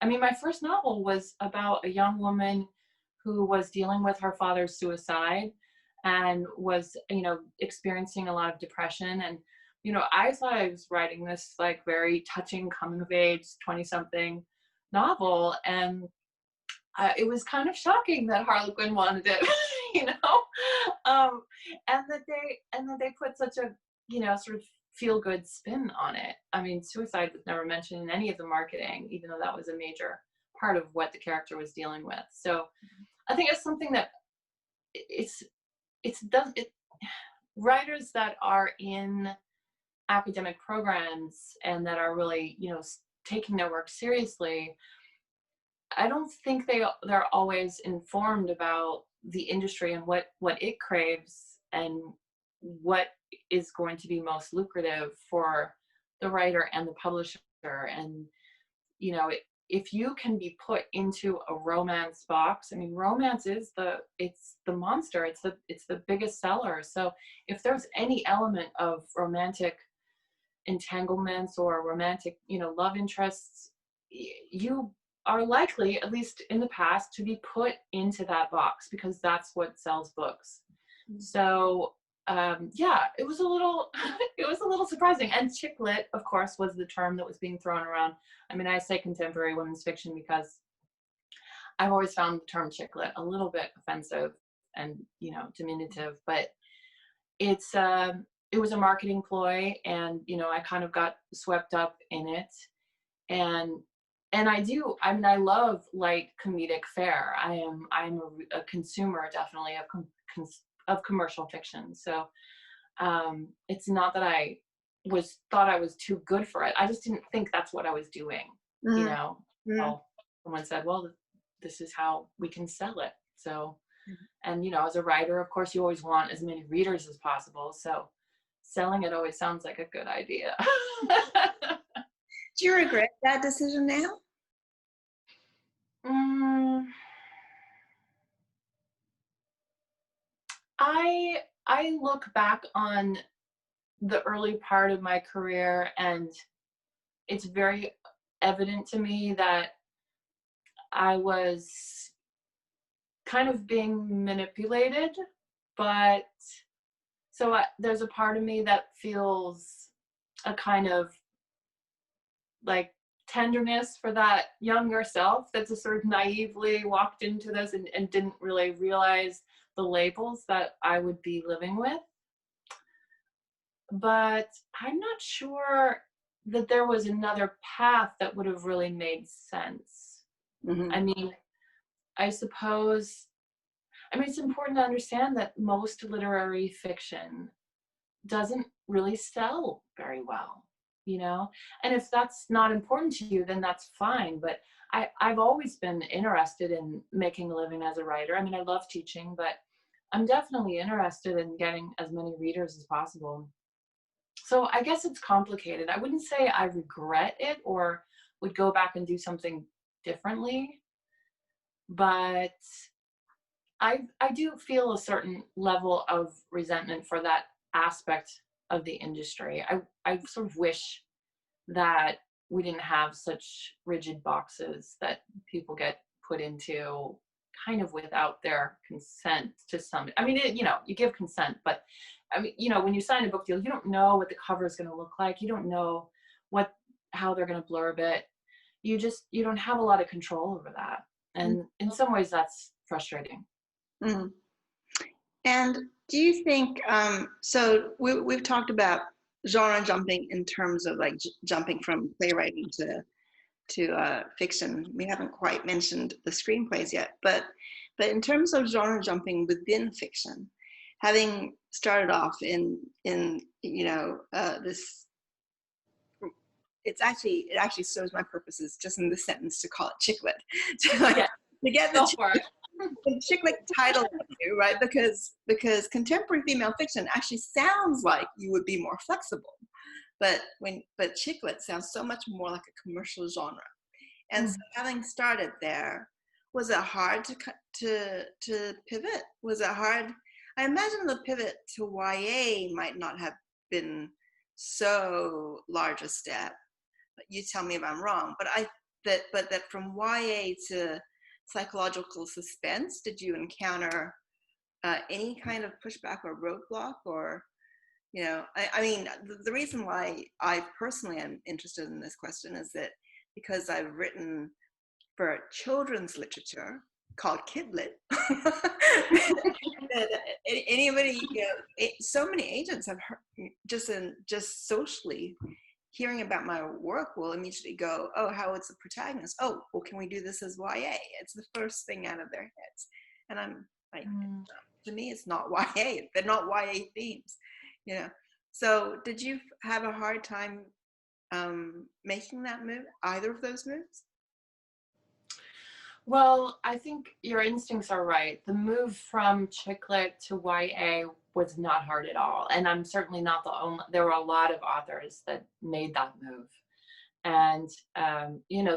I mean, my first novel was about a young woman who was dealing with her father's suicide and was, experiencing a lot of depression. And, I thought I was writing this like very touching coming of age, 20 something novel. And it was kind of shocking that Harlequin wanted it, you know, um, and that they put such a, sort of feel good spin on it. I mean, suicide was never mentioned in any of the marketing, even though that was a major part of what the character was dealing with. So I think it's something that it's does it writers that are in academic programs and that are really, taking their work seriously, I don't think they're always informed about the industry and what it craves and what is going to be most lucrative for the writer and the publisher. And if you can be put into a romance box, I mean, romance is it's the monster, it's the biggest seller. So if there's any element of romantic entanglements or romantic, love interests, you are likely, at least in the past, to be put into that box because that's what sells books. So yeah, it was a little surprising. And chick lit, of course, was the term that was being thrown around. I mean, I say contemporary women's fiction because I've always found the term chick lit a little bit offensive and, diminutive, but it was a marketing ploy, and, I kind of got swept up in it. And I love light comedic fare. I'm a consumer, definitely, of commercial fiction. So it's not that I thought I was too good for it. I just didn't think that's what I was doing. Well, someone said, well, this is how we can sell it. So, and as a writer, of course, you always want as many readers as possible. So selling it always sounds like a good idea. Do you regret that decision now? I look back on the early part of my career, and it's very evident to me that I was kind of being manipulated, but so there's a part of me that feels a kind of like tenderness for that younger self that's a sort of naively walked into this and didn't really realize the labels that I would be living with. But I'm not sure that there was another path that would have really made sense. I mean, it's important to understand that most literary fiction doesn't really sell very well, and if that's not important to you, then that's fine. But I've always been interested in making a living as a writer. I mean, I love teaching, but I'm definitely interested in getting as many readers as possible. So I guess it's complicated. I wouldn't say I regret it or would go back and do something differently, but I do feel a certain level of resentment for that aspect of the industry. I sort of wish that we didn't have such rigid boxes that people get put into kind of without their consent to some. I mean, you give consent, but I mean, when you sign a book deal, you don't know what the cover is going to look like. You don't know how they're going to blurb it. You don't have a lot of control over that. And in some ways that's frustrating. Mm-hmm. And do you think, so we've talked about genre jumping in terms of like jumping from playwriting to fiction. We haven't quite mentioned the screenplays yet, but in terms of genre jumping within fiction, having started off in this, it actually serves my purposes just in this sentence to call it chick lit. To get the chick lit title of you, right? Because contemporary female fiction actually sounds like you would be more flexible, but chick lit sounds so much more like a commercial genre. And so having started there, was it hard to pivot? Was it hard? I imagine the pivot to YA might not have been so large a step, but you tell me if I'm wrong. But that from YA to psychological suspense, did you encounter any kind of pushback or roadblock? Or, I mean, the reason why I personally am interested in this question is that because I've written for children's literature called Kidlit. Anybody, so many agents have heard, just socially hearing about my work will immediately go, oh, how it's a protagonist. Oh, well, can we do this as YA? It's the first thing out of their heads. And I'm like, to me, it's not YA. They're not YA themes, So did you have a hard time making that move, either of those moves? Well, I think your instincts are right. The move from chick lit to YA was not hard at all. And I'm certainly not the only, there were a lot of authors that made that move. And,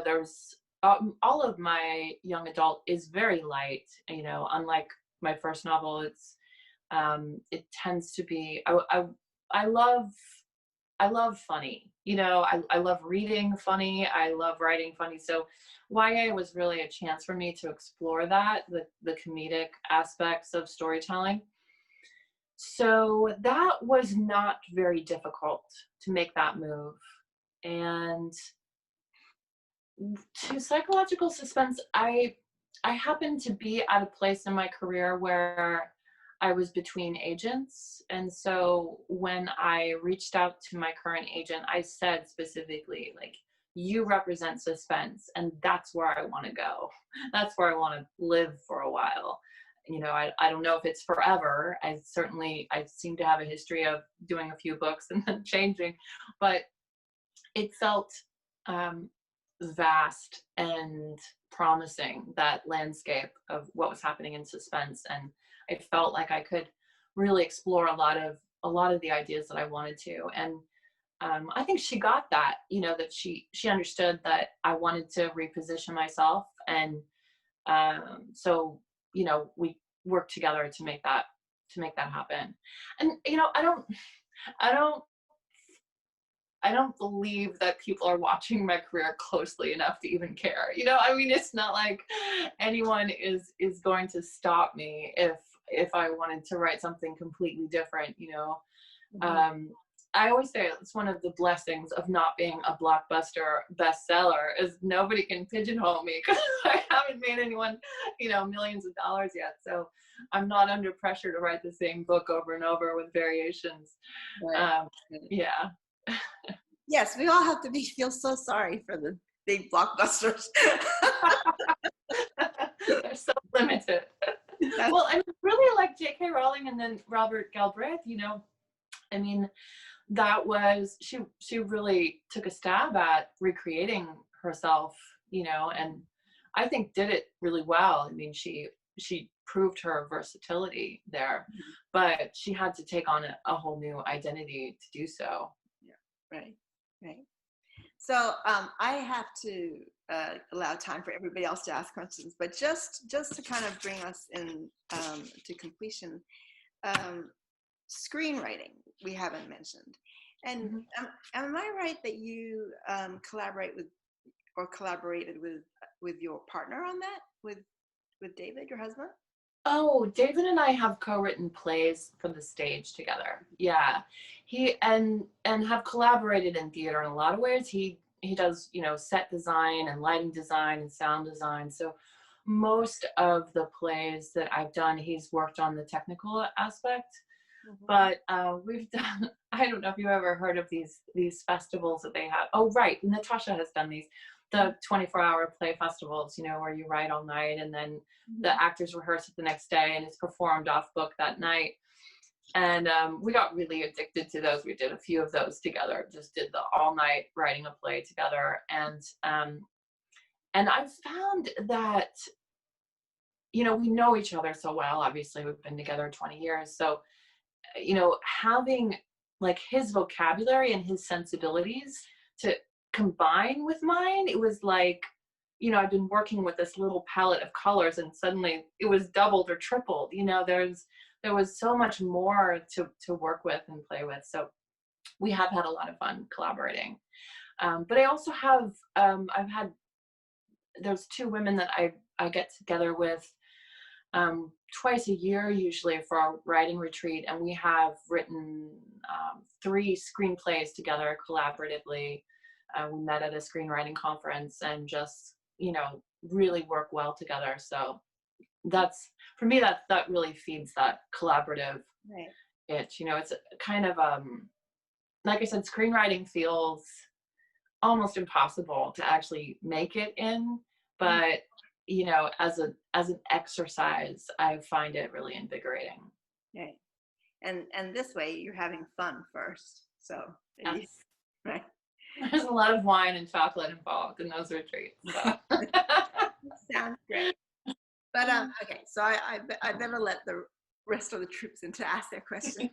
there's all of my young adult is very light, unlike my first novel, it tends to be, I love funny, I love reading funny. I love writing funny. So YA was really a chance for me to explore the comedic aspects of storytelling. So that was not very difficult to make that move. And to psychological suspense, I happened to be at a place in my career where I was between agents. And so when I reached out to my current agent, I said specifically, like, you represent suspense, and that's where I want to go. That's where I want to live for a while. I don't know if it's forever. I seem to have a history of doing a few books and then changing, but it felt vast and promising, that landscape of what was happening in suspense. And I felt like I could really explore a lot of the ideas that I wanted to. And I think she got that, that she understood that I wanted to reposition myself. And so, we worked together to make that happen. And, I don't believe that people are watching my career closely enough to even care. It's not like anyone is going to stop me if I wanted to write something completely different, Mm-hmm. I always say it's one of the blessings of not being a blockbuster bestseller is nobody can pigeonhole me because I haven't made anyone, millions of dollars yet. So I'm not under pressure to write the same book over and over with variations. Right. Yeah. Yes, we all have to feel so sorry for the big blockbusters. They're so limited. Well, I really like J.K. Rowling and then Robert Galbraith, that was, she really took a stab at recreating herself, and I think did it really well. She proved her versatility there, but she had to take on a whole new identity to do so. Yeah, right. So I have to allow time for everybody else to ask questions, but just to kind of bring us in to completion, screenwriting we haven't mentioned. And mm-hmm. Am I right that you collaborated with your partner on that, with David, your husband? Oh, David and I have co-written plays for the stage together. Yeah, he and have collaborated in theater in a lot of ways. He does, set design and lighting design and sound design. So most of the plays that I've done, he's worked on the technical aspect. Mm-hmm. But we've done, I don't know if you've ever heard of these festivals that they have. Oh, right, Natasha has done these, the 24-hour play festivals, where you write all night and then mm-hmm. the actors rehearse it the next day and it's performed off book that night. And we got really addicted to those. We did a few of those together, just did the all night writing a play together. And I've found that, we know each other so well. Obviously, we've been together 20 years. So, having like his vocabulary and his sensibilities to combine with mine, it was like, I've been working with this little palette of colors and suddenly it was doubled or tripled. There was so much more to work with and play with. So we have had a lot of fun collaborating. But I also have, I've had there's two women that I get together with twice a year usually for our writing retreat, and we have written 3 screenplays together collaboratively. We met at a screenwriting conference and just, you know, really work well together. So that's, for me, that really feeds that collaborative Right. itch. You know, it's kind of like I said, screenwriting feels almost impossible to actually make it in, but you know, as an exercise, I find it really invigorating. Right. And this way you're having fun first. So Yes. right. There's a lot of wine and chocolate involved in those retreats. So. Sounds great. But okay, so I better let the rest of the troops in to ask their question.